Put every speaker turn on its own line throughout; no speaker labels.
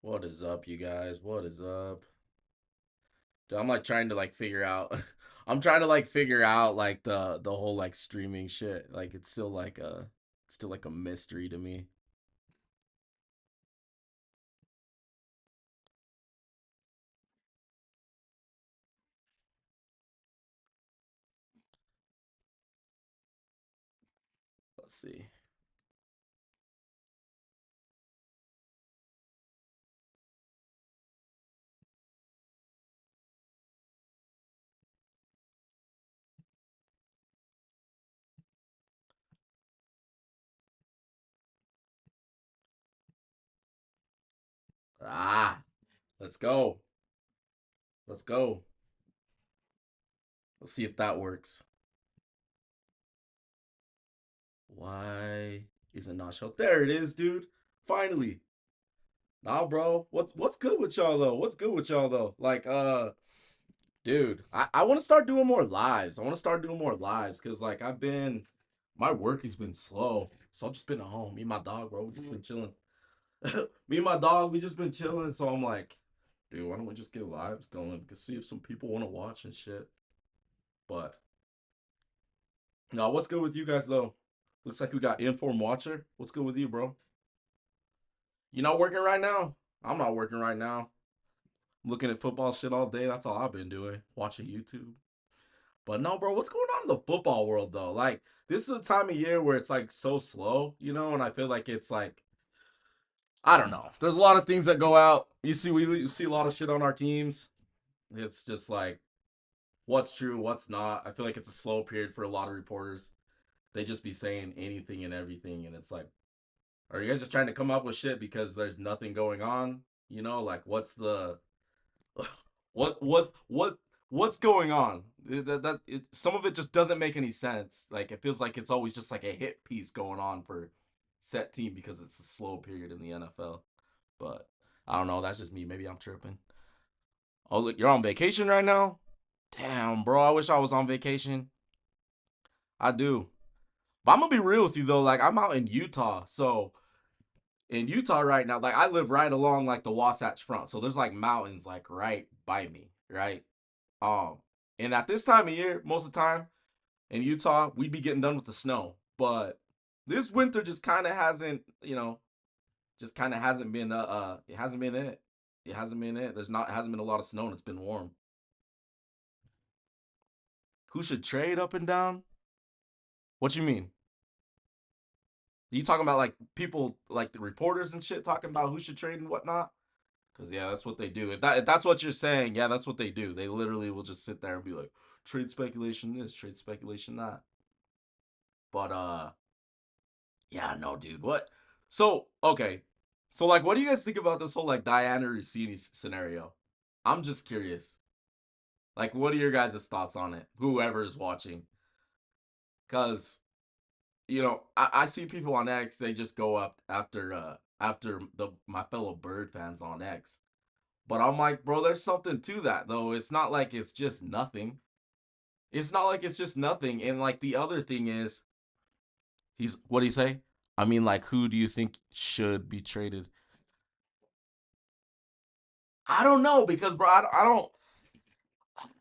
What is up, you guys? What is up? Dude, I'm like trying to like figure out I'm trying to like figure out like the whole like streaming shit. Like it's still like a mystery to me. Let's see. Ah, let's go. Let's go. Let's see if that works. Why is it not show? There it is, dude. Finally. Nah, bro. What's good with y'all though? What's good with y'all though? Like dude, I want to start doing more lives. I want to start doing more lives because like my work has been slow, so I've just been at home. Me and my dog, bro, we just been chilling. Me and my dog, we just been chilling. So I'm like, dude, why don't we just get lives going? Cause see if some people want to watch and shit. But no, what's good with you guys though? Looks like we got inform watcher. What's good with you, bro? You not working right now? I'm not working right now. I'm looking at football shit all day. That's all I've been doing. Watching YouTube. But no, bro, what's going on in the football world though? Like this is the time of year where it's like so slow, and I feel like it's like I don't know. There's a lot of things that go out. We see a lot of shit on our teams. It's just like what's true, what's not. I feel like it's a slow period for a lot of reporters. They just be saying anything and everything, and it's like, are you guys just trying to come up with shit because there's nothing going on? Like what's the what what's going on? Some of it just doesn't make any sense. Like it feels like it's always just like a hit piece going on for set team because it's a slow period in the NFL. But I don't know. That's just me. Maybe I'm tripping. Oh, look, you're on vacation right now. Damn, bro. I wish I was on vacation. I do. But I'm gonna be real with you though. Like I'm out in Utah, so in Utah right now, like I live right along like the Wasatch Front, so there's like mountains like right by me, right? Um, and at this time of year, most of the time in Utah, we'd be getting done with the snow. But this winter just kind of hasn't, just kind of hasn't been it hasn't been it. It hasn't been it. There's not hasn't been a lot of snow and it's been warm. Who should trade up and down? What you mean? You talking about like people like the reporters and shit talking about who should trade and whatnot? Cause yeah, that's what they do. If that's what you're saying, yeah, that's what they do. They literally will just sit there and be like, trade speculation this, trade speculation that. But yeah, no, dude. What? So okay, so like, what do you guys think about this whole like Diana Rossini scenario? I'm just curious. Like, what are your guys' thoughts on it? Whoever is watching, because I see people on X. They just go up after the my fellow bird fans on X. But I'm like, bro, there's something to that though. It's not like it's just nothing. It's not like it's just nothing. And like the other thing is, he's what do you say? I mean, like, who do you think should be traded? I don't know because, bro, I don't.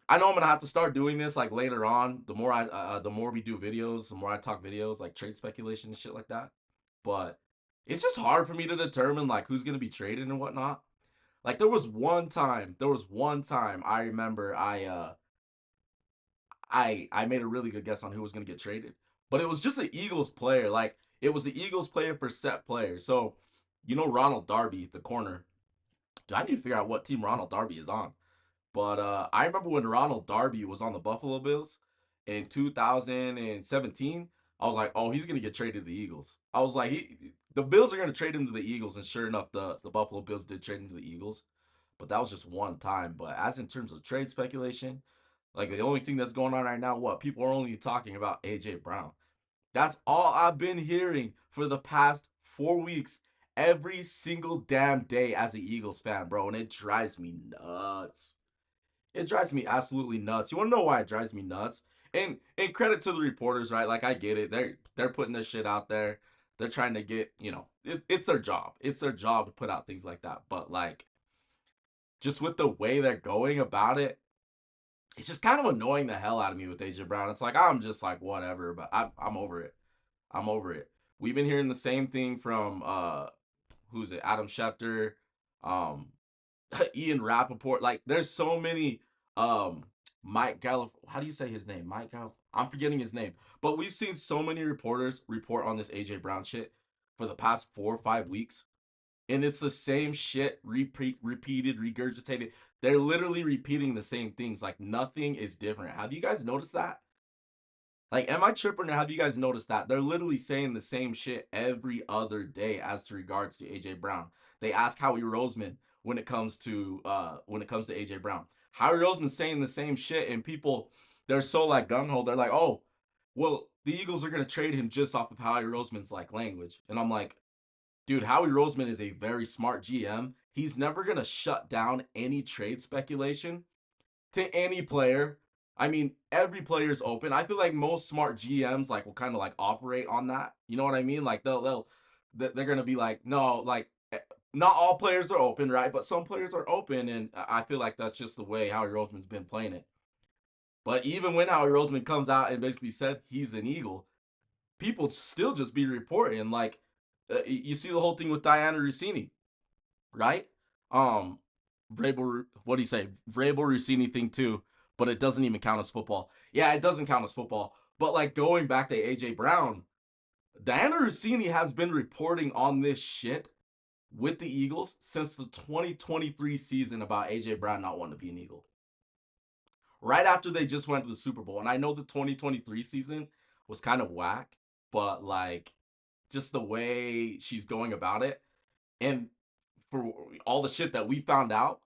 I know I'm gonna have to start doing this like later on. The more we do videos, the more I talk videos like trade speculation and shit like that. But it's just hard for me to determine like who's gonna be traded and whatnot. Like there was one time I remember I made a really good guess on who was gonna get traded, but it was just an Eagles player. Like it was the Eagles player for set players. So Ronald Darby, the corner. Dude, I need to figure out what team Ronald Darby is on. But I remember when Ronald Darby was on the Buffalo Bills in 2017. I was like, oh, he's gonna get traded to the Eagles. I was like, the Bills are gonna trade him to the Eagles, and sure enough, the Buffalo Bills did trade him to the Eagles. But that was just one time. But as in terms of trade speculation, like the only thing that's going on right now, what people are only talking about AJ Brown. That's all I've been hearing for the past 4 weeks, every single damn day as an Eagles fan, bro, and it drives me nuts. It drives me absolutely nuts. You want to know why it drives me nuts? And credit to the reporters, right? Like I get it. They're putting this shit out there. they're trying to get, it's their job. It's their job to put out things like that. But like, just with the way they're going about it, it's just kind of annoying the hell out of me with AJ Brown. It's like I'm just like whatever, but I'm over it. I'm over it. We've been hearing the same thing from who's it? Adam Schefter, um, Ian Rappaport. Like, there's so many. Um, Mike Gallif. How do you say his name? Mike Gallif. I'm forgetting his name. But we've seen so many reporters report on this AJ Brown shit for the past 4 or 5 weeks, and it's the same shit repeated, regurgitated. They're literally repeating the same things. Like, nothing is different. Have you guys noticed that? Like, am I tripping or have you guys noticed that? They're literally saying the same shit every other day as to regards to AJ Brown. They ask Howie Roseman when it comes to AJ Brown. Howie Roseman's saying the same shit, and people, they're so like gung ho. They're like, oh, well, the Eagles are gonna trade him just off of Howie Roseman's like language. And I'm like, dude, Howie Roseman is a very smart GM. He's never gonna shut down any trade speculation to any player. I mean, every player's open. I feel like most smart GMs like will kind of like operate on that. You know what I mean? Like they're gonna be like, no, like not all players are open, right? But some players are open, and I feel like that's just the way Howie Roseman's been playing it. But even when Howie Roseman comes out and basically said he's an Eagle, people still just be reporting like you see the whole thing with Diana Rossini, right? Um, Vrabel, what do you say? Vrabel Rossini thing too, but it doesn't even count as football. Yeah, it doesn't count as football. But like going back to AJ Brown, Diana Rossini has been reporting on this shit with the Eagles since the 2023 season about AJ Brown not wanting to be an Eagle. Right after they just went to the Super Bowl. And I know the 2023 season was kind of whack, but like just the way she's going about it and for all the shit that we found out,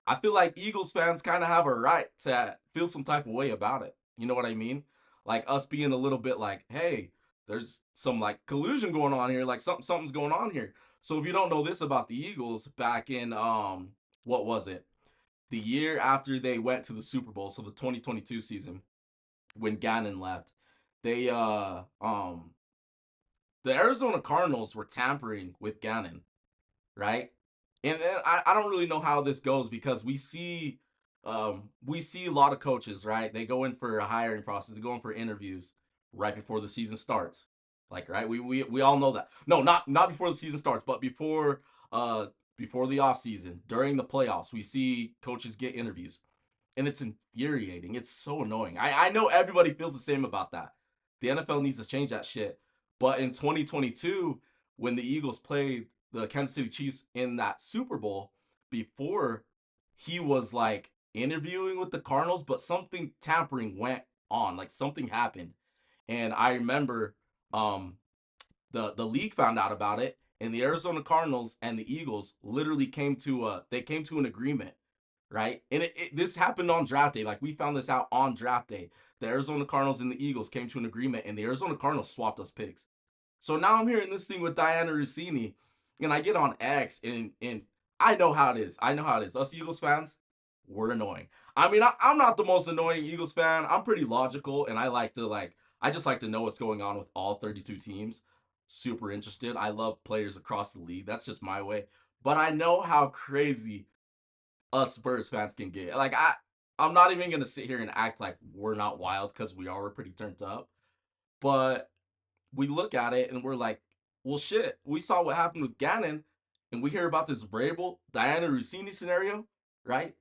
I feel like Eagles fans kind of have a right to feel some type of way about it. You know what I mean? Like us being a little bit like, hey, there's some like collusion going on here, like something's going on here. So if you don't know this about the Eagles, back in what was it? The year after they went to the Super Bowl, so the 2022 season when Gannon left, they the Arizona Cardinals were tampering with Gannon, right? And I don't really know how this goes because we see a lot of coaches, right? They go in for a hiring process, they go in for interviews right before the season starts. Like, right? We all know that. No, not before the season starts, but before the off season, during the playoffs, we see coaches get interviews. And it's infuriating. It's so annoying. I know everybody feels the same about that. The NFL needs to change that shit. But in 2022, when the Eagles played the Kansas City Chiefs in that Super Bowl, before he was like interviewing with the Cardinals, but something tampering went on. Like something happened. And I remember um the league found out about it, and the Arizona Cardinals and the Eagles literally came to an agreement, right? And this happened on draft day. Like we found this out on draft day. The Arizona Cardinals and the Eagles came to an agreement, and the Arizona Cardinals swapped us picks. So now I'm hearing this thing with Diana Rossini, and I get on X, and I know how it is. I know how it is. Us Eagles fans, we're annoying. I mean, I'm not the most annoying Eagles fan. I'm pretty logical, and I just like to know what's going on with all 32 teams. Super interested. I love players across the league. That's just my way. But I know how crazy us Spurs fans can get. Like I'm not even gonna sit here and act like we're not wild because we are. We're pretty turned up. But we look at it and we're like, well, shit. We saw what happened with Gannon, and we hear about this Vrabel Diana Rossini scenario, right?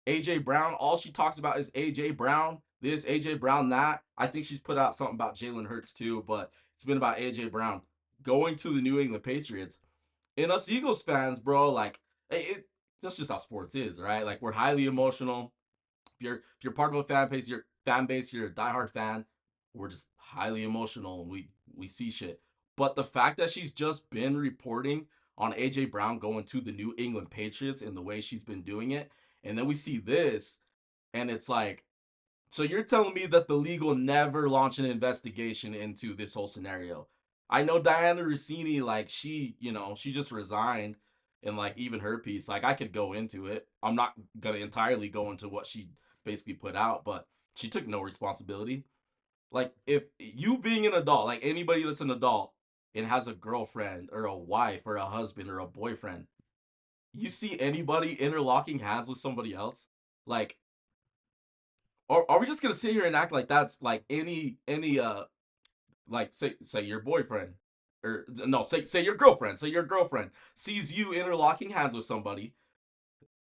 AJ Brown. All she talks about is AJ Brown. This AJ Brown that. I think she's put out something about Jalen Hurts too, but it's been about AJ Brown going to the New England Patriots. And us Eagles fans, bro, like that's just how sports is, right? Like we're highly emotional. If you're part of a fan base, you're a diehard fan. We're just highly emotional and we see shit. But the fact that she's just been reporting on AJ Brown going to the New England Patriots and the way she's been doing it, and then we see this, and it's like, so you're telling me that the league will never launch an investigation into this whole scenario? I know Diana Rossini, like she just resigned, and like even her piece, like I could go into it. I'm not gonna entirely go into what she basically put out, but she took no responsibility. Like if you being an adult, like anybody that's an adult, and has a girlfriend or a wife or a husband or a boyfriend, you see anybody interlocking hands with somebody else? Like, are we just gonna sit here and act like that's like any like say your boyfriend or no say your girlfriend sees you interlocking hands with somebody,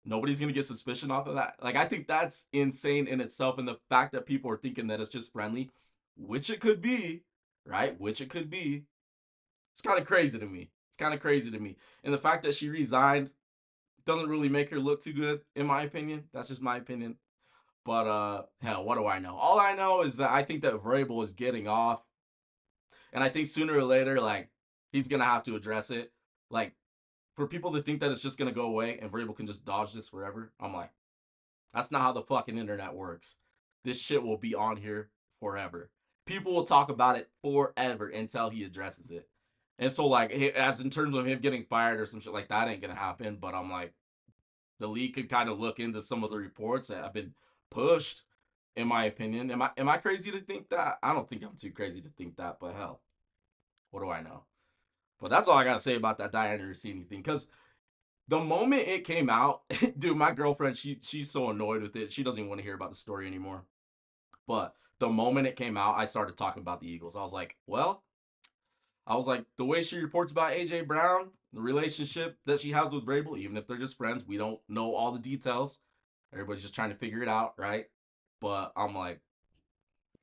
nobody's gonna get suspicion off of that. Like I think that's insane in itself, and the fact that people are thinking that it's just friendly, which it could be, right? Which it could be. It's kind of crazy to me. It's kind of crazy to me, and the fact that she resigned doesn't really make her look too good, in my opinion. That's just my opinion. But hell, what do I know? All I know is that I think that Vrabel is getting off, and I think sooner or later, like he's gonna have to address it. Like for people to think that it's just gonna go away and Vrabel can just dodge this forever, I'm like, that's not how the fucking internet works. This shit will be on here forever. People will talk about it forever until he addresses it. And so, like, as in terms of him getting fired or some shit like that, ain't gonna happen. But I'm like, the league could kind of look into some of the reports that have been pushed. In my opinion, am I crazy to think that? I don't think I'm too crazy to think that. But hell, what do I know? But that's all I gotta say about that Diana Rossini thing. Because the moment it came out, dude, my girlfriend, she's so annoyed with it. She doesn't even want to hear about the story anymore. But the moment it came out, I started talking about the Eagles. I was like, the way she reports about AJ Brown, the relationship that she has with Vrabel, even if they're just friends, we don't know all the details. Everybody's just trying to figure it out, right? But I'm like,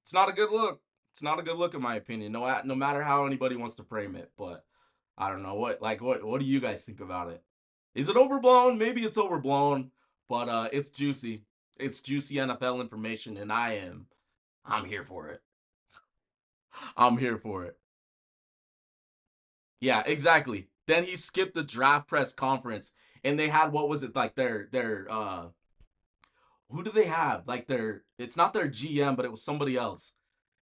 it's not a good look. It's not a good look in my opinion. No matter how anybody wants to frame it, but I don't know what do you guys think about it? Is it overblown? Maybe it's overblown, but it's juicy. It's juicy NFL information, and I'm here for it. I'm here for it. Yeah, exactly. Then he skipped the draft press conference, and they had what was it like their who do they have like their it's not their GM, but it was somebody else.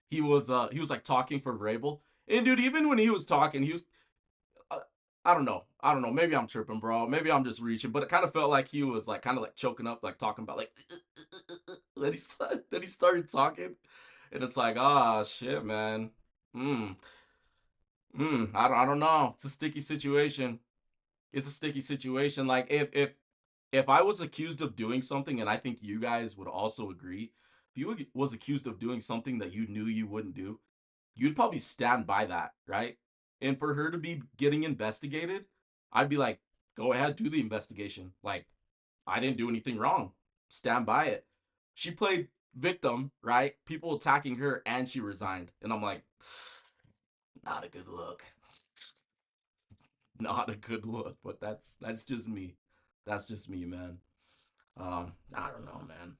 He was like talking for Vrabel, and dude, even when he was talking, he was uh, I don't know. Maybe I'm tripping, bro. Maybe I'm just reaching, but it kind of felt like he was like kind of like choking up, like talking about like then he started talking, and it's like, ah, shit, man. Hmm. I don't know. It's a sticky situation. It's a sticky situation. Like if I was accused of doing something, and I think you guys would also agree, if you was accused of doing something that you knew you wouldn't do, you'd probably stand by that, right? And for her to be getting investigated, I'd be like, go ahead, do the investigation. Like, I didn't do anything wrong. Stand by it. She played victim, right? People attacking her, and she resigned. And I'm like, not a good look. Not a good look. But that's just me. That's just me, man. I don't know, man.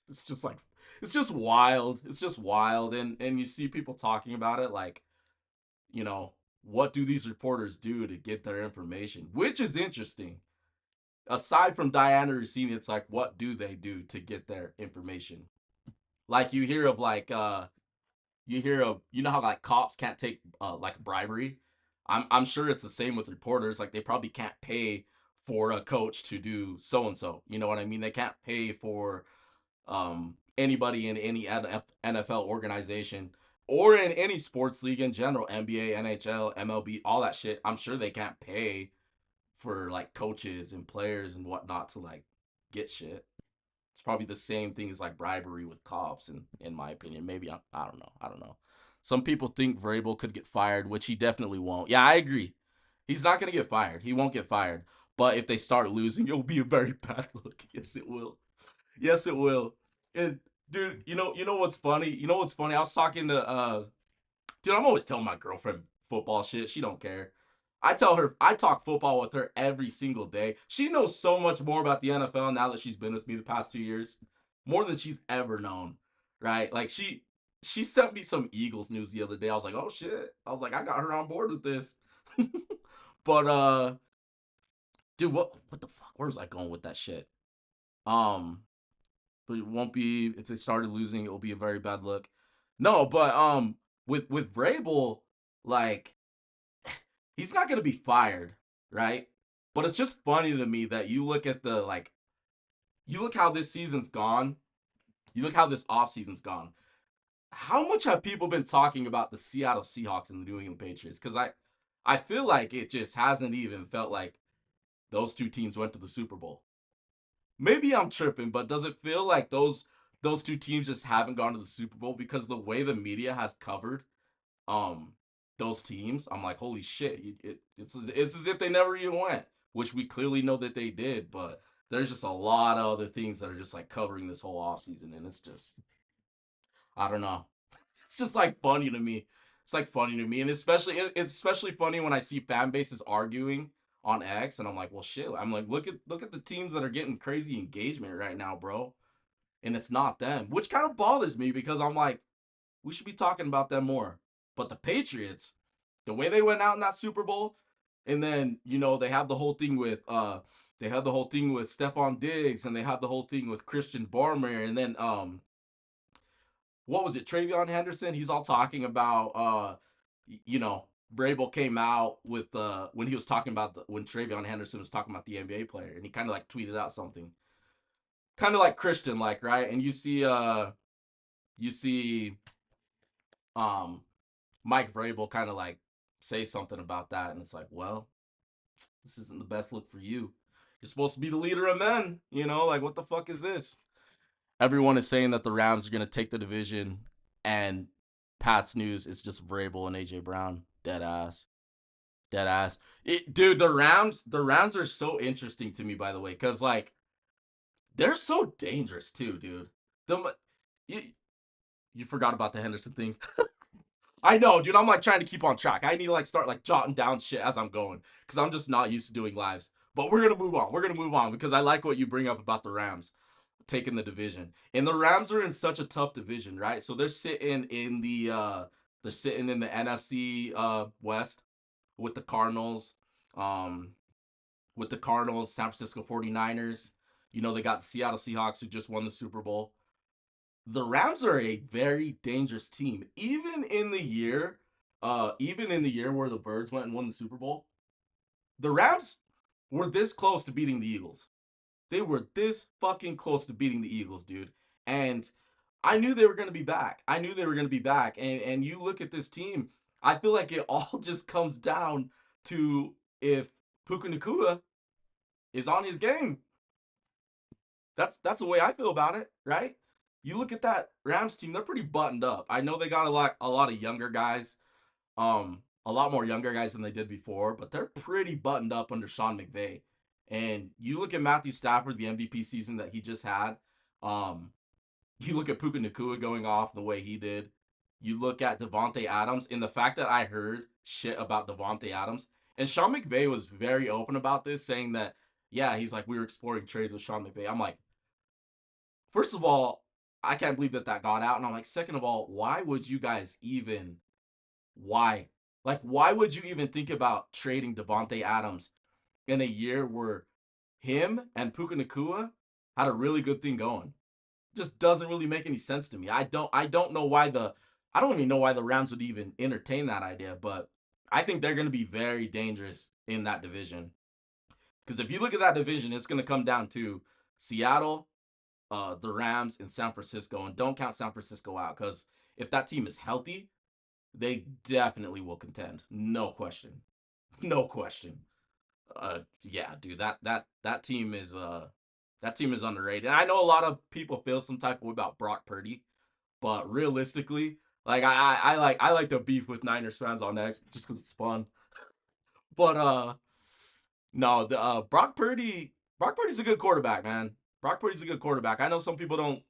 It's just like it's just wild. It's just wild, and you see people talking about it like, you know, what do these reporters do to get their information? Which is interesting. Aside from Diana Rossini, it's like, what do they do to get their information? Like you hear of you know how like cops can't take like bribery. I'm sure it's the same with reporters. Like they probably can't pay for a coach to do so and so. You know what I mean? They can't pay for anybody in any NFL organization or in any sports league in general, NBA, NHL, MLB, all that shit. I'm sure they can't pay for like coaches and players and whatnot to like get shit. It's probably the same thing as like bribery with cops, in my opinion. Maybe I don't know. I don't know. Some people think Vrabel could get fired, which he definitely won't. Yeah, I agree. He's not gonna get fired. He won't get fired. But if they start losing, it'll be a very bad look. Yes, it will. Yes, it will. And dude, you know what's funny? You know what's funny? I was talking to dude, I'm always telling my girlfriend football shit. She don't care. I tell her I talk football with her every single day. She knows so much more about the NFL now that she's been with me the past 2 years, more than she's ever known. Right? Like she sent me some Eagles news the other day. I was like, oh shit. I was like, I got her on board with this. But dude, what the fuck? Where was I going with that shit? Um, but it won't be if they started losing. It will be a very bad look. No, but with Vrabel, like he's not gonna be fired, right? But it's just funny to me that you look at the like you look how this season's gone. You look how this off season's gone. how much have people been talking about the Seattle Seahawks and the New England Patriots? Because I feel like it just hasn't even felt like those two teams went to the Super Bowl. Maybe I'm tripping, but does it feel like those two teams just haven't gone to the Super Bowl because the way the media has covered um those teams? I'm like, holy shit, it's as if they never even went, which we clearly know that they did, but there's just a lot of other things that are just like covering this whole offseason, and it's just I don't know. It's just like funny to me. It's like funny to me, and it's especially funny when I see fan bases arguing on X, and I'm like, well, shit. I'm like, look at the teams that are getting crazy engagement right now, bro, and it's not them, which kind of bothers me because I'm like, we should be talking about them more. But the Patriots, the way they went out in that Super Bowl, and then they have the whole thing with Stephon Diggs, and they have the whole thing with Christian Barmore, and then what was it, Travion Henderson? He's all talking about you know, Brable came out with when he was talking about when Travion Henderson was talking about the NBA player, and he kind of like tweeted out something, kind of like Christian, like, right? And you see um Mike Vrabel kind of like say something about that, and it's like, well, this isn't the best look for you. You're supposed to be the leader of men, like what the fuck is this? Everyone is saying that the Rams are gonna take the division, and Pat's news is just Vrabel and AJ Brown. Dead ass. Dead ass. Dude, the Rams are so interesting to me, by the way, because like they're so dangerous too, dude. The you, you forgot about the Henderson thing. I know, dude. I'm like trying to keep on track. I need to like start like jotting down shit as I'm going because I'm just not used to doing lives. But we're gonna move on. We're gonna move on because I like what you bring up about the Rams taking the division. And the Rams are in such a tough division, right? So they're sitting in the NFC West with the Cardinals, um San Francisco 49ers. They got the Seattle Seahawks who just won the Super Bowl. The Rams are a very dangerous team. Even in the year where the Birds went and won the Super Bowl, the Rams were this close to beating the Eagles. They were this fucking close to beating the Eagles, dude. And I knew they were going to be back. I knew they were going to be back. And you look at this team, I feel like it all just comes down to if Puka Nakua is on his game. That's the way I feel about it, right? You look at that Rams team; they're pretty buttoned up. I know they got a lot of younger guys, a lot more younger guys than they did before, but they're pretty buttoned up under Sean McVay. And you look at Matthew Stafford, the MVP season that he just had. Um, you look at Puka Nakua going off the way he did. You look at Devontae Adams, and the fact that I heard shit about Devontae Adams, and Sean McVay was very open about this, saying that, yeah, he's like, we were exploring trades with Sean McVay. I'm like, first of all, I can't believe that got out. And I'm like, second of all, why would you guys even, why? Like, why would you even think about trading Devontae Adams in a year where him and Puka Nakua had a really good thing going? Just doesn't really make any sense to me. I don't know why I don't even know why the Rams would even entertain that idea, but I think they're going to be very dangerous in that division. Because if you look at that division, it's going to come down to Seattle, the Rams, and San Francisco. And don't count San Francisco out because if that team is healthy, they definitely will contend. No question. No question. Yeah, dude, that team is underrated. And I know a lot of people feel some type of way about Brock Purdy, but realistically, like I like to beef with Niners fans on X just because it's fun. But no, the Brock Purdy's a good quarterback, man. Brock Purdy's a good quarterback. I know some people don't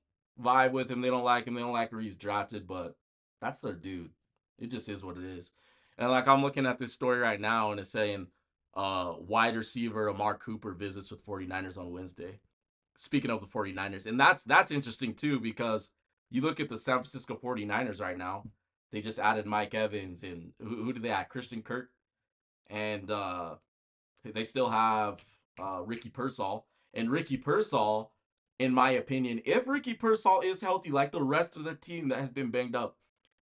vibe with him. They don't like him. They don't like where he's drafted, but that's their dude. It just is what it is. And like I'm looking at this story right now, and it's saying wide receiver Amar Cooper visits with 49ers on Wednesday. Speaking of the 49ers, and that's interesting too because you look at the San Francisco 49ers right now. They just added Mike Evans, and who did they add? Christian Kirk, and they still have Ricky Pearsall. And Ricky Pearsall, in my opinion, if Ricky Pearsall is healthy like the rest of the team that has been banged up,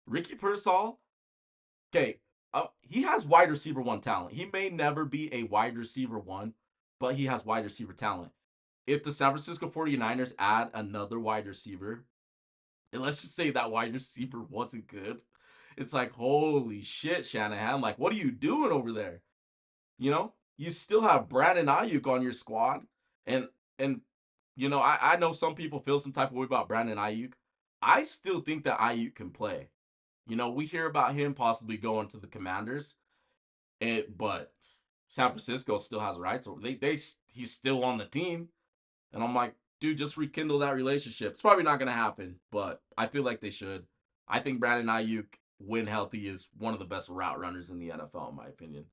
Ricky Pearsall, okay, he has wide receiver one talent. He may never be a wide receiver one, but he has wide receiver talent. If the San Francisco 49ers add another wide receiver, And let's just say that wide receiver wasn't good. It's like, holy shit, Shanahan. Like, what are you doing over there? You know, you still have Brandon Ayuk on your squad, and and I know some people feel some type of way about Brandon Ayuk. I still think that Ayuk can play. We hear about him possibly going to the Commanders, but San Francisco still has rights over. He's still on the team, and I'm like, dude, just rekindle that relationship. It's probably not gonna happen, but I feel like they should. I think Brandon Ayuk, when healthy, is one of the best route runners in the NFL, in my opinion.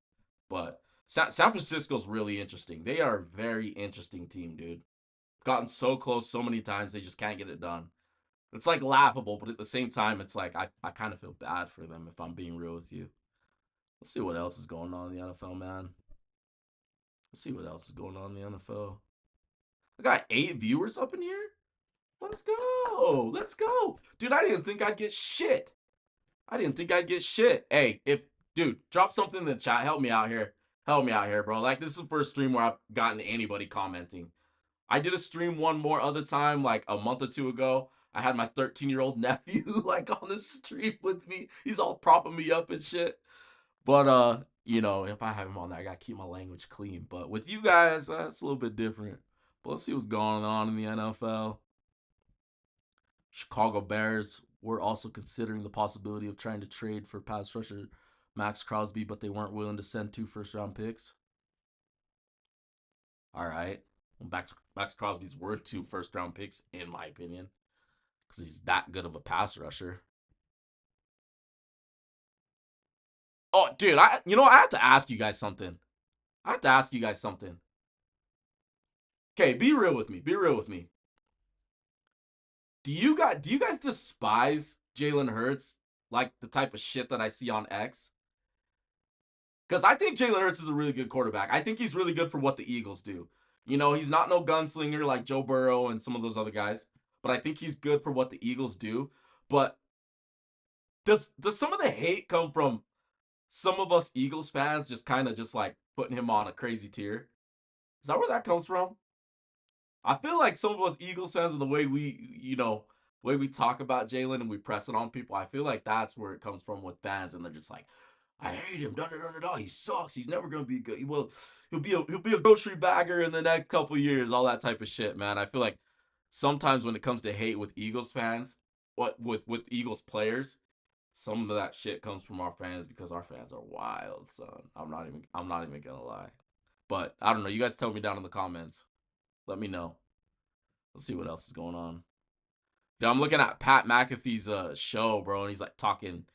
But San Francisco's really interesting. They are a very interesting team, dude. Gotten so close so many times, they just can't get it done. It's like laughable, but at the same time, it's like I kind of feel bad for them if I'm being real with you. Let's see what else is going on in the NFL, man. Let's see what else is going on in the NFL. I got 8 viewers up in here. Let's go. Let's go. Dude, I didn't think I'd get shit. I didn't think I'd get shit. Hey, dude, drop something in the chat. Help me out here. Help me out here, bro. Like, this is the first stream where I've gotten anybody commenting. I did a stream one more other time, like a month or two ago. I had my 13-year-old nephew, like, on the stream with me. He's all propping me up and shit. But, if I have him on there, I gotta keep my language clean. But with you guys, it's a little bit different. But let's see what's going on in the NFL. Chicago Bears were also considering the possibility of trying to trade for pass rusher Max Crosby, but they weren't willing to send 2 first-round picks. All right. Well, Max Crosby's worth 2 first-round picks, in my opinion, because he's that good of a pass rusher. Oh, dude, I have to ask you guys something. I have to ask you guys something. Okay, be real with me. Be real with me. Do you guys despise Jalen Hurts like the type of shit that I see on X? Because I think Jalen Hurts is a really good quarterback. I think he's really good for what the Eagles do. He's not no gunslinger like Joe Burrow and some of those other guys, but I think he's good for what the Eagles do. But does some of the hate come from some of us Eagles fans just kind of just like putting him on a crazy tier? Is that where that comes from? I feel like some of us Eagles fans and the way we talk about Jalen and we press it on people, I feel like that's where it comes from with fans, and they're just like, I hate him. Da da da da da. He sucks. He's never gonna be good. He'll be a grocery bagger in the next couple years. All that type of shit, man. I feel like sometimes when it comes to hate with Eagles fans, with Eagles players, some of that shit comes from our fans because our fans are wild, son. I'm not even gonna lie. But I don't know. You guys tell me down in the comments. Let me know. Let's see what else is going on. Dude, I'm looking at Pat McAfee's show, bro, and he's like talking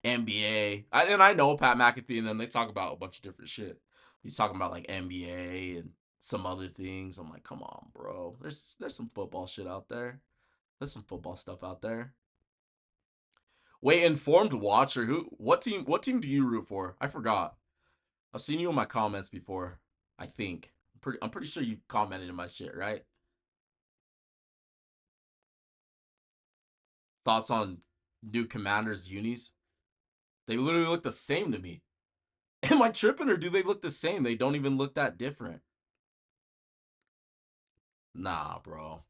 NBA. And I know Pat McAfee, and then they talk about a bunch of different shit. He's talking about like NBA and some other things. I'm like, come on, bro. There's some football shit out there. There's some football stuff out there. Wait, informed watcher, what team do you root for? I forgot. I've seen you in my comments before. I think. I'm pretty sure you commented in my shit, right? Thoughts on new Commanders unis? They literally look the same to me. Am I tripping, or do they look the same? They don't even look that different. Nah, bro.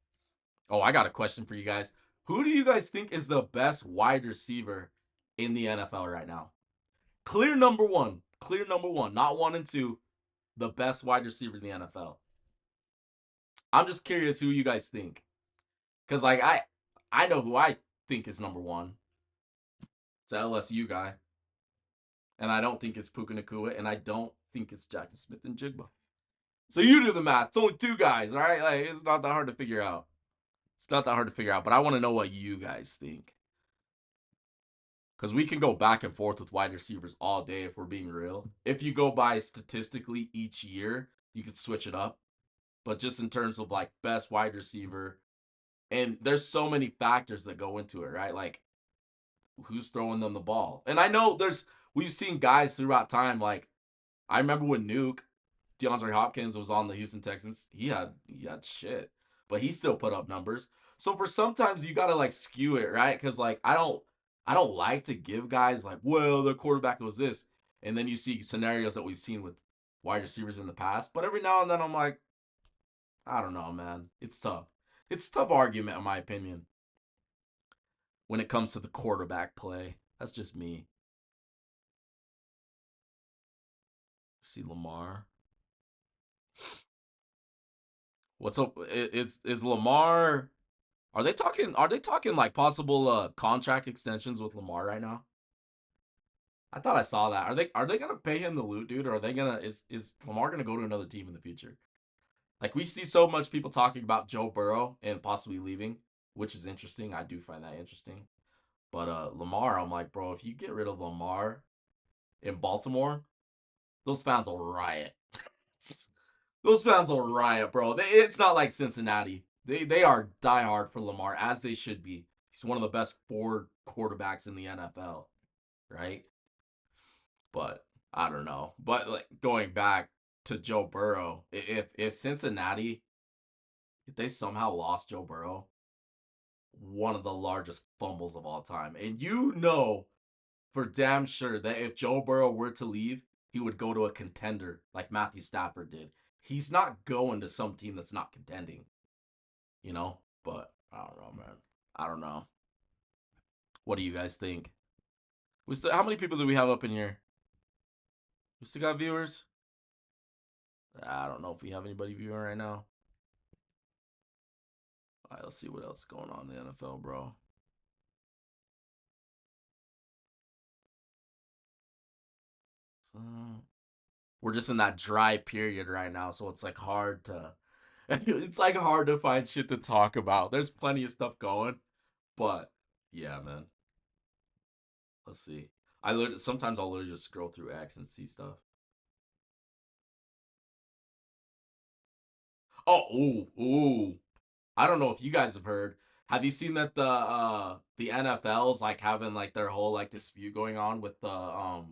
Oh, I got a question for you guys. Who do you guys think is the best wide receiver in the NFL right now? Clear number one. Clear number one. Not one and two. The best wide receiver in the NFL. I'm just curious who you guys think. Because like I know who I think is number one. It's an LSU guy. And I don't think it's Puka Nakua, and I don't think it's Jackie Smith and Jigba. So you do the math. It's only 2 guys, all right? Like, it's not that hard to figure out. It's not that hard to figure out, but I want to know what you guys think. Because we can go back and forth with wide receivers all day if we're being real. If you go by statistically each year, you could switch it up. But just in terms of like best wide receiver, and there's so many factors that go into it, right? Like who's throwing them the ball. And I know we've seen guys throughout time, like I remember when DeAndre Hopkins was on the Houston Texans, he had shit, but he still put up numbers. So for sometimes you gotta like skew it, right? Because like I don't like to give guys like, well, their quarterback was this, and then you see scenarios that we've seen with wide receivers in the past. But every now and then I'm like, I don't know, man. It's tough. It's a tough argument in my opinion. when it comes to the quarterback play. That's just me. See Lamar. What's up? Is Lamar? Are they talking like possible contract extensions with Lamar right now? I thought I saw that. Are they gonna pay him the loot, dude? Or are they gonna is Lamar gonna go to another team in the future? Like we see so much people talking about Joe Burrow and possibly leaving, which is interesting. I do find that interesting. But Lamar, I'm like, bro, if you get rid of Lamar in Baltimore, those fans will riot. Those fans will riot, bro. It's not like Cincinnati. They are diehard for Lamar, as they should be. He's one of the best four quarterbacks in the NFL, right? But I don't know. But like going back to Joe Burrow, if Cincinnati, if they somehow lost Joe Burrow, one of the largest fumbles of all time, and you know for damn sure that if Joe Burrow were to leave, he would go to a contender like Matthew Stafford did. He's not going to some team that's not contending, you know? But I don't know, man. I don't know. What do you guys think? How many people do we have up in here? We still got viewers? I don't know if we have anybody viewing right now. All right, let's see what else is going on in the NFL, bro. So, we're just in that dry period right now, so it's like hard to it's like hard to find shit to talk about. There's plenty of stuff going, but yeah, man. Let's see. Sometimes I'll literally just scroll through X and see stuff. Oh, ooh, ooh. I don't know if you guys have heard. Have you seen that the NFL's like having like their whole like dispute going on with the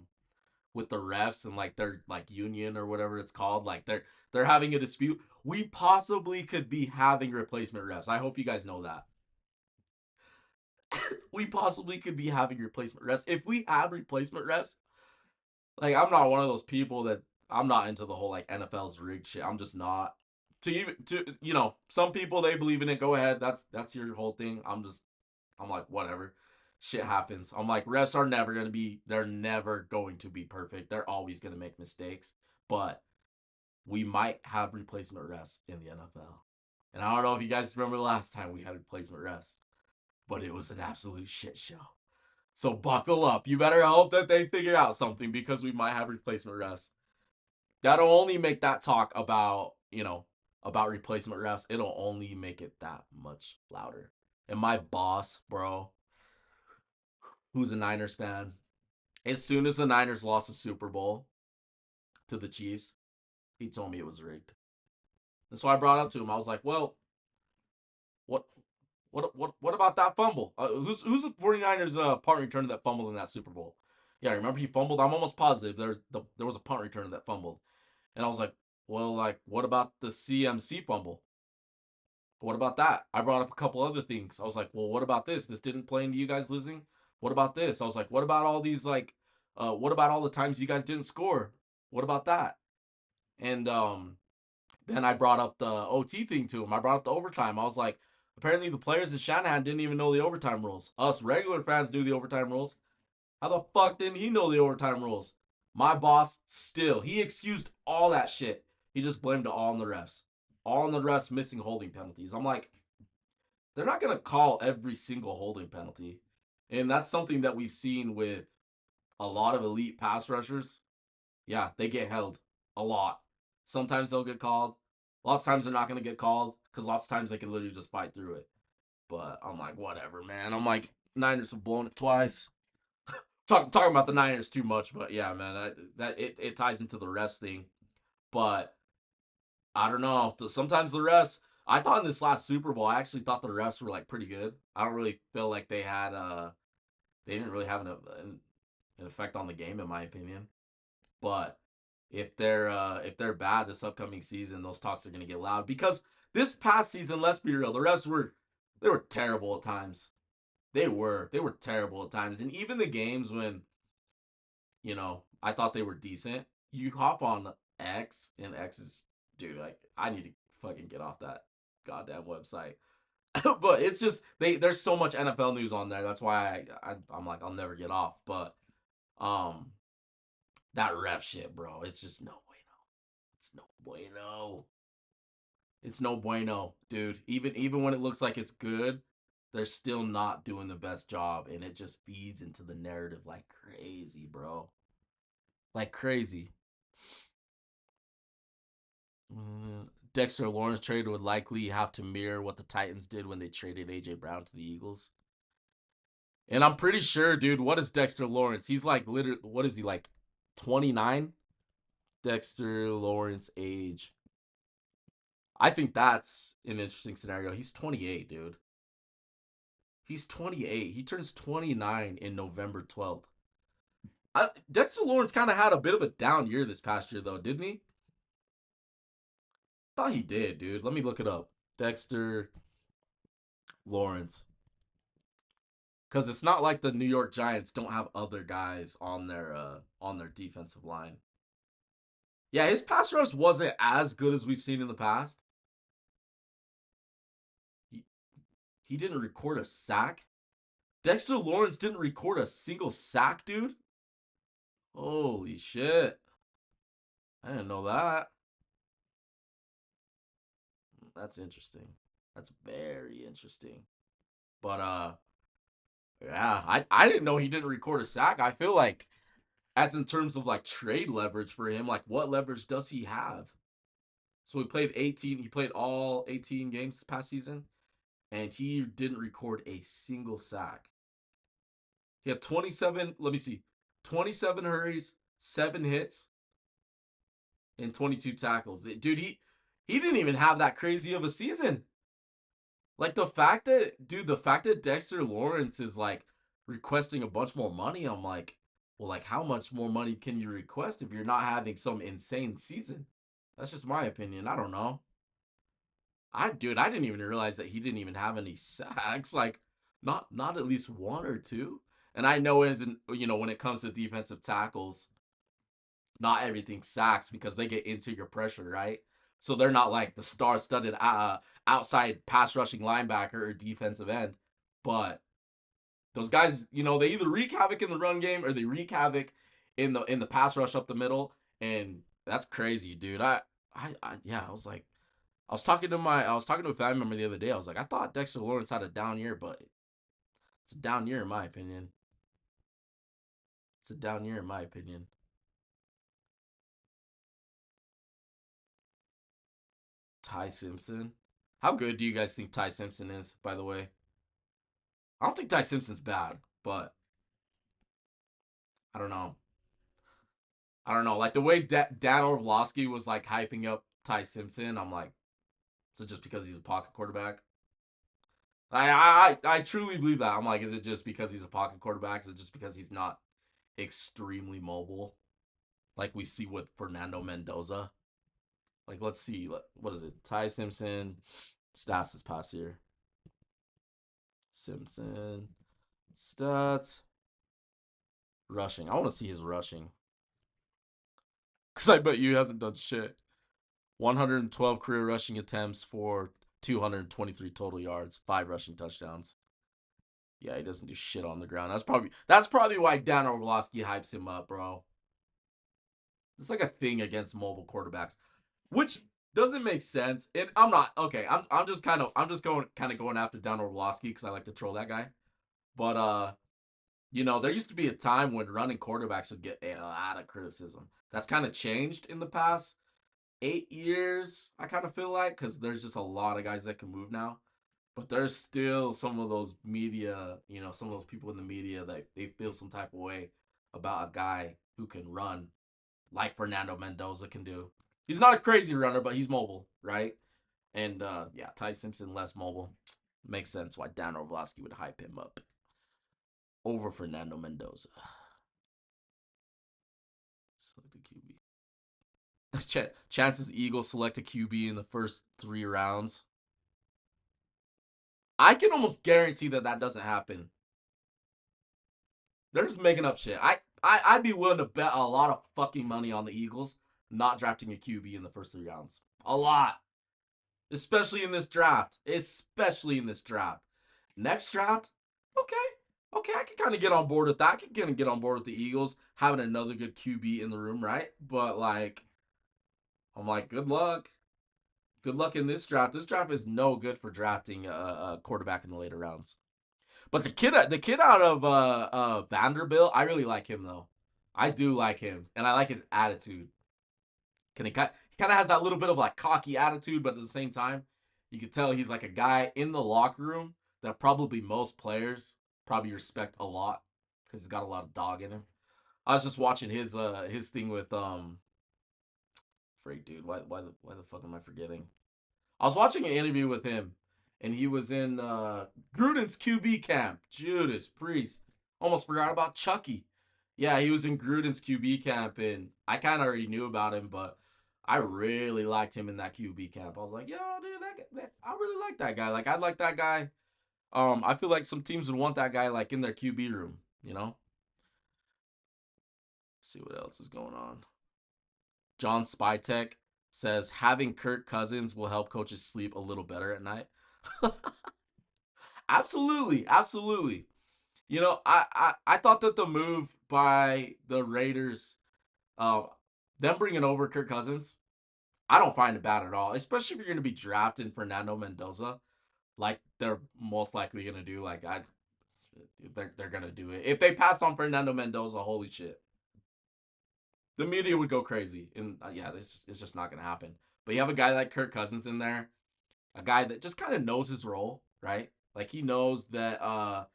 refs and like their like union or whatever it's called? Like they're having a dispute. We possibly could be having replacement refs. I hope you guys know that. We possibly could be having replacement refs. If we have replacement refs, like I'm not one of those people that I'm not into the whole like NFL's rigged shit. I'm just not. Some people they believe in it. Go ahead. That's your whole thing. I'm like whatever. Shit happens. I'm like refs are never gonna be. They're never going to be perfect. They're always gonna make mistakes. But we might have replacement refs in the NFL. And I don't know if you guys remember the last time we had replacement refs, but it was an absolute shit show. So buckle up. You better hope that they figure out something because we might have replacement refs. That'll only make that talk about replacement refs. It'll only make it that much louder. And my boss, bro, who's a Niners fan, as soon as the Niners lost the Super Bowl to the Chiefs, he told me it was rigged. And so I brought it up to him. I was like, well, what what about that fumble? Who's the 49ers punt returner that fumbled in that Super Bowl? Yeah, remember he fumbled? I'm almost positive there was a punt returner that fumbled. And I was like, well, like, what about the CMC fumble? What about that? I brought up a couple other things. I was like, well, what about this? This didn't play into you guys losing? What about this? I was like, what about all these what about all the times you guys didn't score? What about that? And then I brought up the OT thing to him. I brought up the overtime. I was like, apparently the players in Shanahan didn't even know the overtime rules. Us regular fans knew the overtime rules. How the fuck didn't he know the overtime rules? My boss he excused all that shit. He just blamed it all on the refs. All on the refs missing holding penalties. I'm like, they're not going to call every single holding penalty. And that's something that we've seen with a lot of elite pass rushers. Yeah, they get held a lot. Sometimes they'll get called. Lots of times they're not going to get called because lots of times they can literally just fight through it. But I'm like, whatever, man. I'm like, Niners have blown it twice. Talking about the Niners too much, but yeah, man, it ties into the refs thing. But I don't know. Sometimes the refs. I thought in this last Super Bowl, I actually thought the refs were like pretty good. I don't really feel like they didn't really have an effect on the game in my opinion. But if they're bad this upcoming season, those talks are gonna get loud because this past season, let's be real, the refs they were terrible at times. They were terrible at times, and even the games when I thought they were decent. You hop on X and X is, dude, like, I need to fucking get off that goddamn website. But it's just there's so much NFL news on there. That's why I'm like I'll never get off. But um that ref shit, bro. It's just no bueno. It's no bueno. It's no bueno, dude. Even when it looks like it's good, they're still not doing the best job, and it just feeds into the narrative like crazy, bro. Like crazy. Dexter Lawrence trade would likely have to mirror what the Titans did when they traded AJ Brown to the Eagles. And I'm pretty sure, dude, what is Dexter Lawrence? He's like literally, what is he like, 29? Dexter Lawrence age. I think that's an interesting scenario. He's 28, dude. He's 28. He turns 29 in November 12th. Dexter Lawrence kind of had a bit of a down year this past year, though, didn't he? Thought he did, dude. Let me look it up. Dexter Lawrence. Because it's not like the New York Giants don't have other guys on their defensive line. Yeah, his pass rush wasn't as good as we've seen in the past. He didn't record a sack. Dexter Lawrence didn't record a single sack, dude. Holy shit. I didn't know that. That's interesting. That's very interesting. But yeah, I didn't know he didn't record a sack. I feel like as in terms of like trade leverage for him, like what leverage does he have? So he played all 18 games this past season, and he didn't record a single sack. He had 27, let me see, 27 hurries, 7 hits, and 22 tackles. Dude, he didn't even have that crazy of a season. Like the fact that Dexter Lawrence is like requesting a bunch more money, I'm like, well, like how much more money can you request if you're not having some insane season? That's just my opinion. I don't know. I didn't even realize that he didn't even have any sacks. Like not at least one or two. And I know as in, when it comes to defensive tackles, not everything sacks because they get into your pressure, right? So they're not like the star-studded outside pass rushing linebacker or defensive end. But those guys, they either wreak havoc in the run game or they wreak havoc in the pass rush up the middle, and that's crazy, dude. Yeah, I was talking to a family member the other day. I was like, I thought Dexter Lawrence had a down year, but it's a down year in my opinion. It's a down year in my opinion. Ty Simpson. How good do you guys think Ty Simpson is, by the way? I don't think Ty Simpson's bad, but I don't know. I don't know. Like the way Dan Orlovsky was like hyping up Ty Simpson, I'm like, is it just because he's a pocket quarterback? I truly believe that. I'm like, is it just because he's a pocket quarterback? Is it just because he's not extremely mobile, like we see with Fernando Mendoza? Like, let's see, what is it? Ty Simpson stats this past year. Simpson stats rushing. I want to see his rushing because I bet you he hasn't done shit. 112 career rushing attempts for 223 total yards, 5 rushing touchdowns. Yeah, he doesn't do shit on the ground. That's probably why Dan Orlovsky hypes him up, bro. It's like a thing against mobile quarterbacks, which doesn't make sense. And I'm not okay. I'm just going after Dan Orlovsky because I like to troll that guy. But there used to be a time when running quarterbacks would get a lot of criticism. That's kind of changed in the past 8 years. I kind of feel like because there's just a lot of guys that can move now. But there's still some of those media, some of those people in the media that they feel some type of way about a guy who can run like Fernando Mendoza can do. He's not a crazy runner, but he's mobile, right? And yeah, Ty Simpson less mobile. Makes sense why Dan Orlovsky would hype him up over Fernando Mendoza. Select a QB. Chances Eagles select a QB in the first 3 rounds. I can almost guarantee that doesn't happen. They're just making up shit. I'd be willing to bet a lot of fucking money on the Eagles not drafting a QB in the first 3 rounds. A lot. especially in this draft. Especially in this draft. Next draft, okay. Okay, I can kind of get on board with that. I can kind of get on board with the Eagles having another good QB in the room, right? But like, I'm like, good luck. Good luck in this draft. This draft is no good for drafting a quarterback in the later rounds. But the kid out of Vanderbilt, I really like him though. I do like him, and I like his attitude. He kind of has that little bit of like cocky attitude, but at the same time, you could tell he's like a guy in the locker room that probably most players probably respect a lot because he's got a lot of dog in him. I was just watching his thing with freak dude. Why the fuck am I forgetting? I was watching an interview with him, and he was in Gruden's QB camp. Judas Priest. Almost forgot about Chucky. Yeah, he was in Gruden's QB camp, and I kind of already knew about him, but I really liked him in that QB camp. I was like, yo, dude, I really like that guy. Like, I'd like that guy. I feel like some teams would want that guy like in their QB room. You know. Let's see what else is going on. John Spytek says having Kirk Cousins will help coaches sleep a little better at night. Absolutely, absolutely. You know, I thought that the move by the Raiders, uh, them bringing over Kirk Cousins, I don't find it bad at all. Especially if you're going to be drafting Fernando Mendoza, like they're most likely going to do. They're going to do it. If they passed on Fernando Mendoza, holy shit, the media would go crazy. And yeah, this is just not going to happen. But you have a guy like Kirk Cousins in there, a guy that just kind of knows his role, right? Like he knows that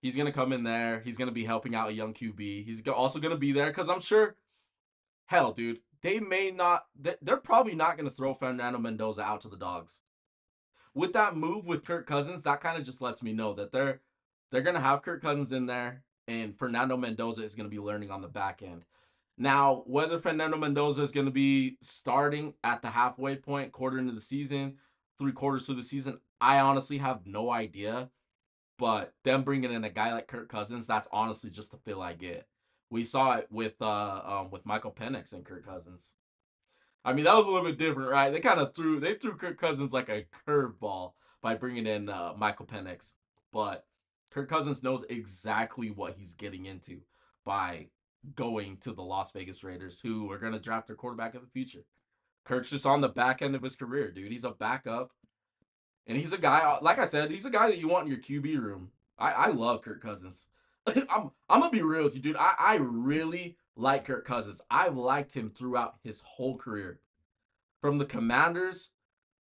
he's gonna come in there. He's gonna be helping out a young QB. He's also gonna be there because I'm sure, hell, dude, they may not. They're probably not gonna throw Fernando Mendoza out to the dogs. With that move with Kirk Cousins, that kind of just lets me know that they're gonna have Kirk Cousins in there, and Fernando Mendoza is gonna be learning on the back end. Now, whether Fernando Mendoza is going to be starting at the halfway point, quarter into the season, 3 quarters through the season, I honestly have no idea. But them bringing in a guy like Kirk Cousins, that's honestly just the feel I get. We saw it with Michael Penix and Kirk Cousins. I mean, that was a little bit different, right? They threw Kirk Cousins like a curveball by bringing in Michael Penix, but Kirk Cousins knows exactly what he's getting into by going to the Las Vegas Raiders, who are going to draft their quarterback of the future. Kirk's just on the back end of his career, dude. He's a backup, and he's a guy. Like I said, he's a guy that you want in your QB room. I love Kirk Cousins. I'm gonna be real with you, dude. I really like Kirk Cousins. I've liked him throughout his whole career, from the Commanders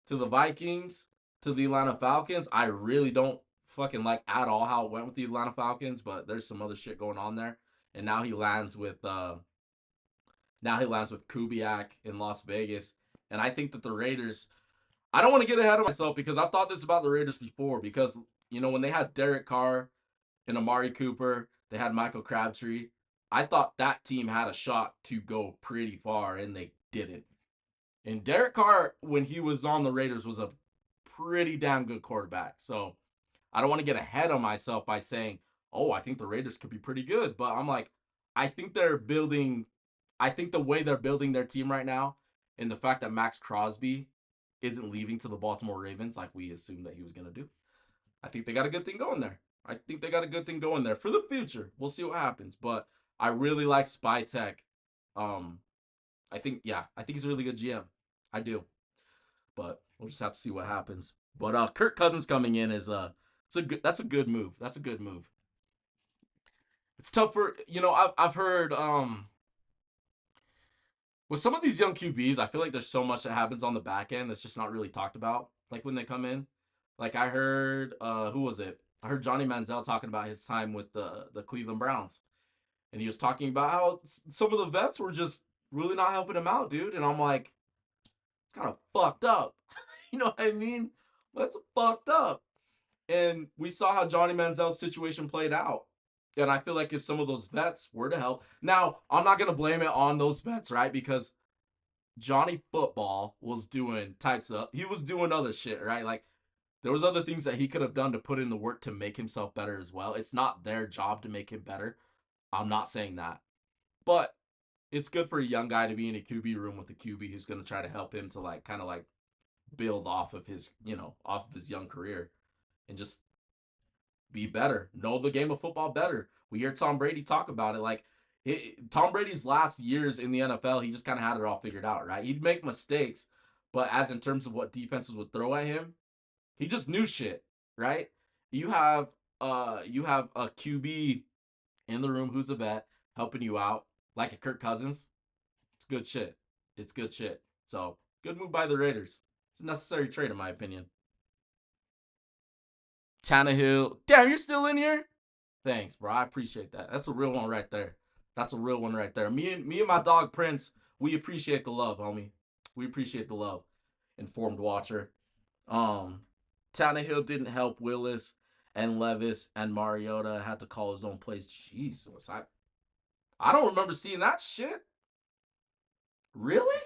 to the Vikings to the Atlanta Falcons. I really don't fucking like at all how it went with the Atlanta Falcons, but there's some other shit going on there. And now he lands with Kubiak in Las Vegas. And I think that the Raiders, I don't want to get ahead of myself because I've thought this about the Raiders before. Because, you know, when they had Derek Carr and Amari Cooper, they had Michael Crabtree. I thought that team had a shot to go pretty far, and they didn't. And Derek Carr, when he was on the Raiders, was a pretty damn good quarterback. So I don't want to get ahead of myself by saying, oh, I think the Raiders could be pretty good. But I'm like, I think I think the way they're building their team right now, and the fact that Max Crosby isn't leaving to the Baltimore Ravens like we assumed that he was going to do, I think they got a good thing going there. I think they got a good thing going there for the future. We'll see what happens. But I really like Spy Tech. Um, I think he's a really good GM. I do. But we'll just have to see what happens. But Kirk Cousins coming in is that's a good move. That's a good move. It's tough for I've heard with some of these young QBs, I feel like there's so much that happens on the back end that's just not really talked about. Like when they come in, like I heard who was it? I heard Johnny Manziel talking about his time with the Cleveland Browns, and he was talking about how some of the vets were just really not helping him out, dude. And I'm like, it's kind of fucked up. You know what I mean? That's fucked up. And we saw how Johnny Manziel's situation played out. And I feel like if some of those vets were to help, now I'm not gonna blame it on those vets, right? Because Johnny Football was doing he was doing other shit, right? Like there was other things that he could have done to put in the work to make himself better as well. It's not their job to make him better. I'm not saying that. But it's good for a young guy to be in a QB room with a QB who's gonna try to help him to like kind of like build off of his, off of his young career and just be better, know the game of football better. We hear Tom Brady talk about it. Like Tom Brady's last years in the NFL, he just kind of had it all figured out, right? He'd make mistakes, but as in terms of what defenses would throw at him, he just knew shit, right? You have you have a QB in the room who's a vet helping you out, like a Kirk Cousins. It's good shit. It's good shit. So good move by the Raiders. It's a necessary trade in my opinion. Tannehill. Damn, you're still in here? Thanks, bro. I appreciate that. That's a real one right there. That's a real one right there. Me and my dog Prince, we appreciate the love, homie. We appreciate the love. Informed watcher. Um, Tannehill didn't help Willis and Levis and Mariota had to call his own plays. Jesus, I don't remember seeing that shit. Really?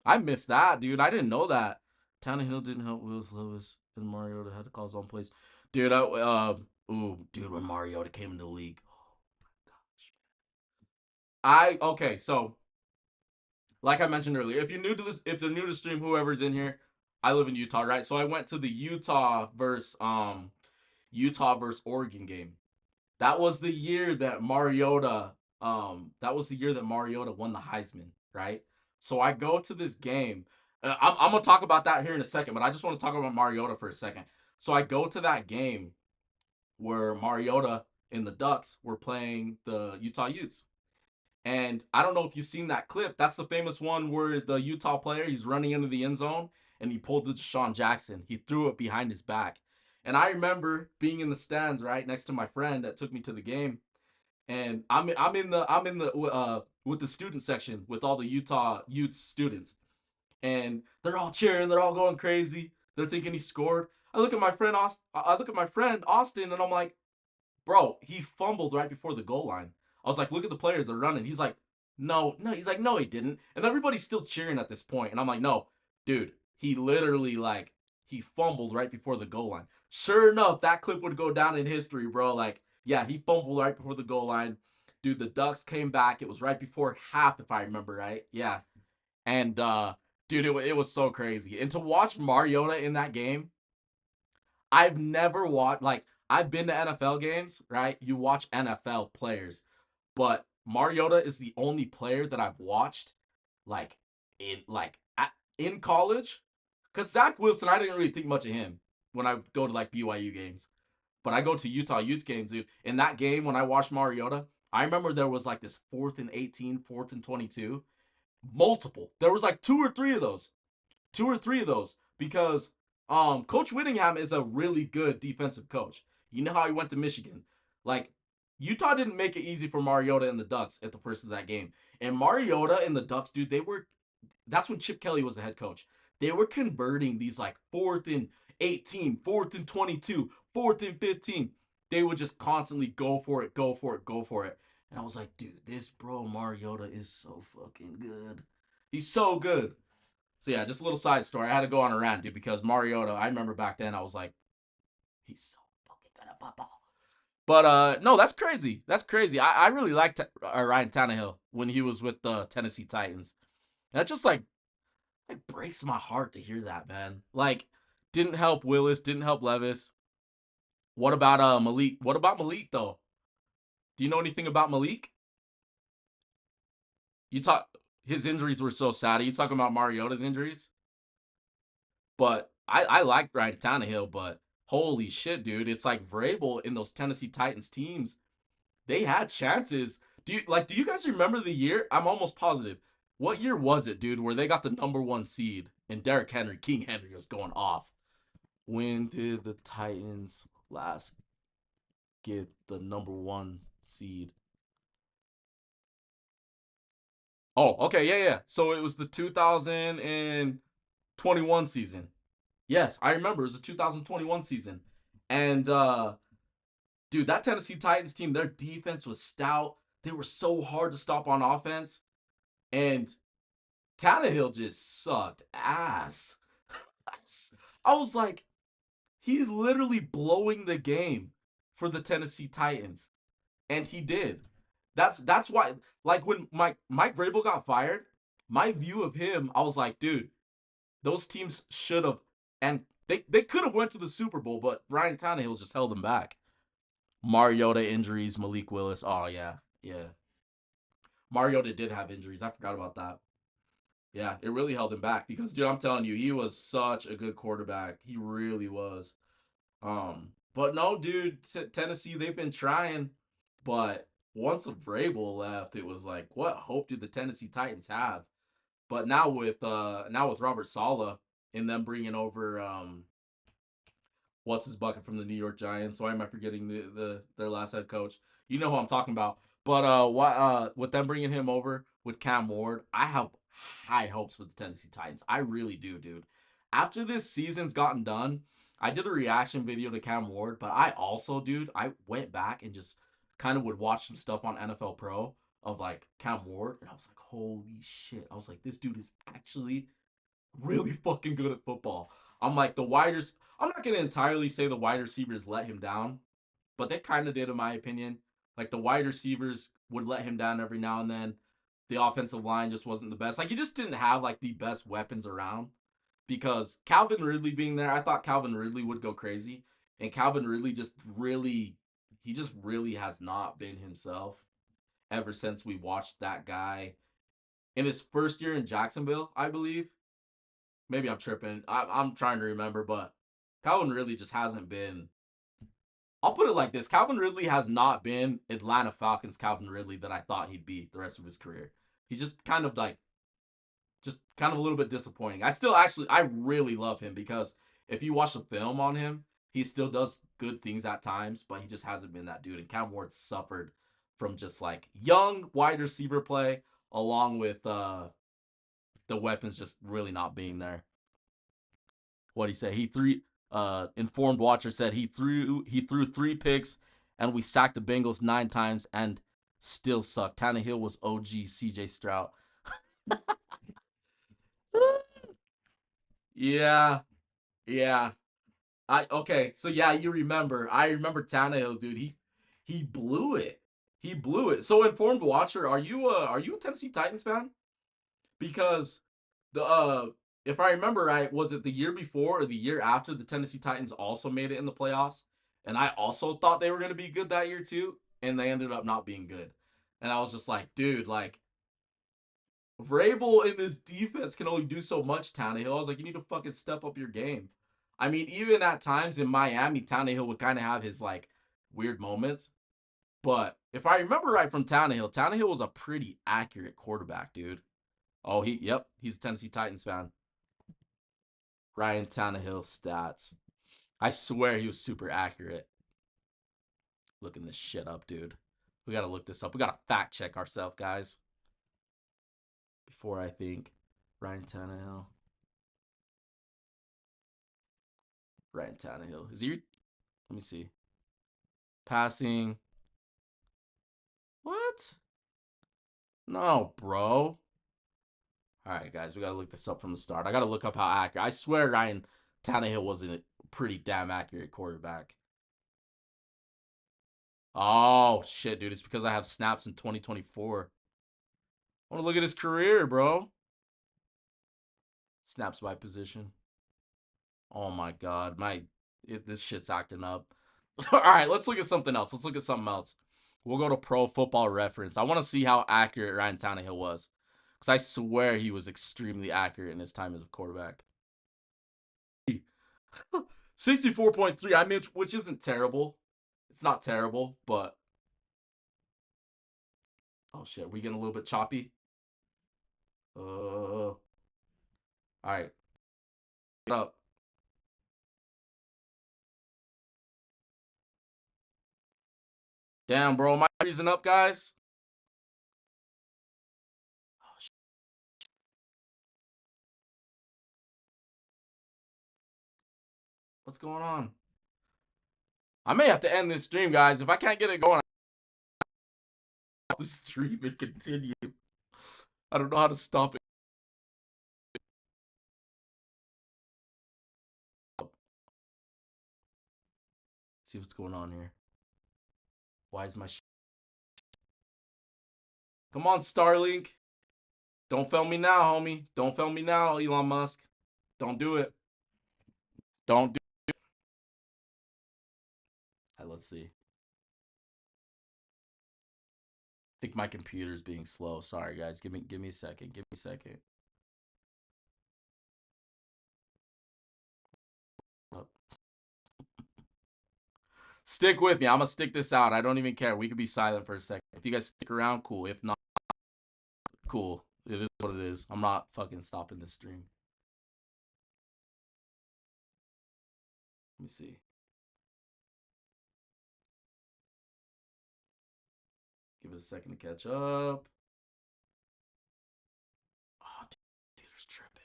I missed that, dude. I didn't know that. Tannehill didn't help Willis Levis and Mariota had to call his own plays. Dude, dude, when Mariota came in the league. Oh my gosh. Okay, so like I mentioned earlier, if you're new to this, if you're new to stream, whoever's in here, I live in Utah, right? So I went to the Utah versus Oregon game. That was the year that Mariota won the Heisman, right? So I go to this game. I'm gonna talk about that here in a second, but I just want to talk about Mariota for a second. So I go to that game where Mariota and the Ducks were playing the Utah Utes. And I don't know if you've seen that clip. That's the famous one where the Utah player, he's running into the end zone and he pulled the Deshaun Jackson. He threw it behind his back. And I remember being in the stands right next to my friend that took me to the game. And I'm in the with the student section with all the Utah Utes students. And they're all cheering, they're all going crazy. They're thinking he scored. I look at my friend Austin and I'm like, bro, he fumbled right before the goal line. I was like, look at the players, they're running. He's like, no, no. He's like, no, he didn't. And everybody's still cheering at this point. And I'm like, no, dude, he literally he fumbled right before the goal line. Sure enough, that clip would go down in history, bro. Like, yeah, he fumbled right before the goal line. Dude, the Ducks came back. It was right before half, if I remember right. Yeah. And dude, it was so crazy. And to watch Mariota in that game, I've never watched I've been to NFL games, right? You watch NFL players, but Mariota is the only player that I've watched like in college. Cause Zach Wilson, I didn't really think much of him when I go to like BYU games, but I go to Utah Utes games, dude. In that game when I watched Mariota, I remember there was like this 4th and 18, 4th and 22, multiple. There was like two or three of those because Coach Whittingham is a really good defensive coach. You know how he went to Michigan. Like Utah didn't make it easy for Mariota and the Ducks at the first of that game. And Mariota and the Ducks, dude, that's when Chip Kelly was the head coach. They were converting these like 4th and 18, 4th and 22, 4th and 15. They would just constantly go for it, go for it, go for it. And I was like, dude, this bro Mariota is so fucking good. He's so good. So yeah, just a little side story. I had to go on a rant, dude, because Mariota, I remember back then I was like, he's so fucking good at football. But no, that's crazy. That's crazy. I really liked Ryan Tannehill when he was with the Tennessee Titans. And that just like breaks my heart to hear that, man. Like, didn't help Willis, didn't help Levis. What about Malik? What about Malik though? Do you know anything about Malik? You talk his injuries were so sad. Are you talking about Mariota's injuries? But I like Ryan Tannehill, but holy shit, dude. It's like Vrabel in those Tennessee Titans teams. They had chances. Do you guys remember the year? I'm almost positive. What year was it, dude, where they got the number 1 seed and Derrick Henry, King Henry was going off? When did the Titans last get the number 1 seed? Oh, okay, yeah, yeah. So it was the 2021 season. Yes, I remember. It was the 2021 season. And dude, that Tennessee Titans team, their defense was stout. They were so hard to stop on offense. And Tannehill just sucked ass. I was like, he's literally blowing the game for the Tennessee Titans. And he did. That's why, like when Mike Vrabel got fired, my view of him, I was like, dude, Those teams should have, and they could have went to the Super Bowl, but Ryan Tannehill just held them back. Mariota injuries, Malik Willis. Oh yeah, yeah. Mariota did have injuries. I forgot about that. Yeah, it really held him back because, dude, I'm telling you, he was such a good quarterback. He really was. But no, dude, Tennessee, they've been trying, but once Vrabel left, it was like, what hope did the Tennessee Titans have? But now with Robert Saleh and them bringing over what's his bucket from the New York Giants? Why am I forgetting their last head coach? You know who I'm talking about. But with them bringing him over with Cam Ward, I have high hopes for the Tennessee Titans. I really do, dude. After this season's gotten done, I did a reaction video to Cam Ward, but I also, dude, I went back and just kind of would watch some stuff on NFL Pro of like Cam Ward, and I was like, holy shit! I was like, this dude is actually really fucking good at football. I'm like I'm not gonna entirely say the wide receivers let him down, but they kind of did in my opinion. Like the wide receivers would let him down every now and then. The offensive line just wasn't the best. Like he just didn't have like the best weapons around. Because Calvin Ridley being there, I thought Calvin Ridley would go crazy. And Calvin Ridley just really has not been himself ever since we watched that guy in his first year in Jacksonville, I believe. Maybe I'm tripping. I'm trying to remember, but Calvin Ridley just hasn't been. I'll put it like this: Calvin Ridley has not been Atlanta Falcons Calvin Ridley that I thought he'd be the rest of his career. He's just kind of a little bit disappointing. I really love him because if you watch the film on him, he still does good things at times, but he just hasn't been that dude. And Cam Ward suffered from just like young wide receiver play along with the weapons just really not being there. What he said. He three informed watcher said he threw 3 picks and we sacked the Bengals 9 times and still sucked. Tannehill was OG CJ Stroud. Yeah, yeah. I okay, so yeah, you remember. I remember Tannehill, dude. He blew it. He blew it. So informed watcher, are you a Tennessee Titans fan? Because the if I remember right, was it the year before or the year after the Tennessee Titans also made it in the playoffs? And I also thought they were going to be good that year too, and they ended up not being good. And I was just like, dude, like Vrabel in this defense can only do so much, Tannehill. I was like, you need to fucking step up your game. I mean, even at times in Miami, Tannehill would kind of have his like weird moments. But if I remember right from Tannehill, Tannehill was a pretty accurate quarterback, dude. Oh, he's a Tennessee Titans fan. Ryan Tannehill stats. I swear he was super accurate. Looking this shit up, dude. We gotta look this up. We gotta fact check ourselves, guys. Before I think. Ryan Tannehill. Ryan Tannehill. Is he? Let me see. Passing. What? No, bro. All right, guys, we gotta look this up from the start. I gotta look up how accurate. I swear Ryan Tannehill was a pretty damn accurate quarterback. Oh shit, dude! It's because I have snaps in 2024. I want to look at his career, bro. Snaps by position. Oh my god, this shit's acting up. All right, let's look at something else. Let's look at something else. We'll go to Pro Football Reference. I want to see how accurate Ryan Tannehill was, because I swear he was extremely accurate in his time as a quarterback. 64.3. I mean, which isn't terrible. It's not terrible, but oh shit, we getting a little bit choppy. All right, get up. Damn, bro, am I freezing up, guys? Oh, what's going on? I may have to end this stream, guys. If I can't get it going, I'll have to stream and continue. I don't know how to stop it. See what's going on here. Why is my Come on, Starlink. Don't fail me now, homie. Don't fail me now, Elon Musk. Don't do it. Don't do it. Let's see. I think my computer's being slow. Sorry guys. Give me a second. Give me a second. Oh. Stick with me. I'm gonna stick this out. I don't even care. We could be silent for a second. If you guys stick around, cool. If not, cool. It is what it is. I'm not fucking stopping this stream. Let me see. Give it a second to catch up. Oh, computer's tripping.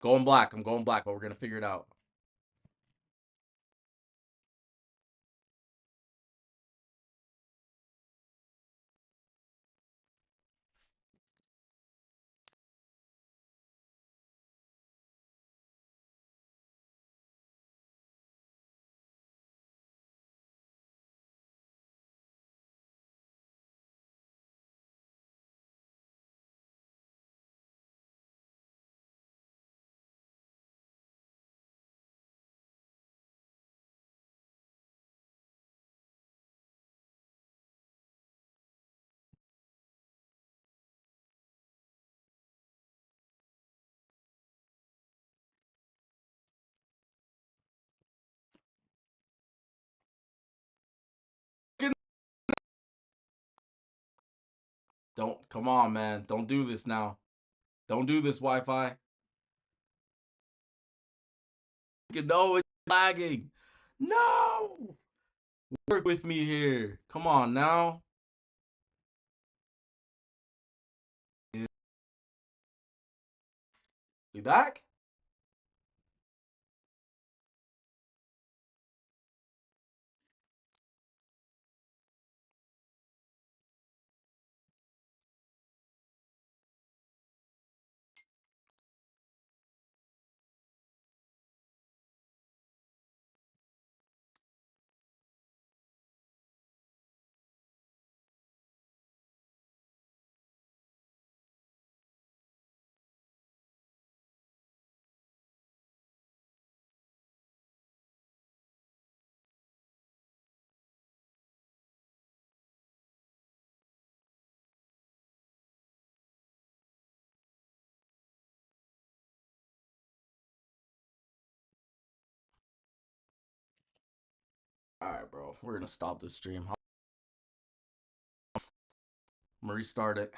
Going black. I'm going black, but we're gonna figure it out. Don't come on, man. Don't do this now. Don't do this, Wi-Fi. No, it's lagging. No! Work with me here. Come on now. We back? Alright, bro. We're gonna stop this stream. I'm gonna restart it.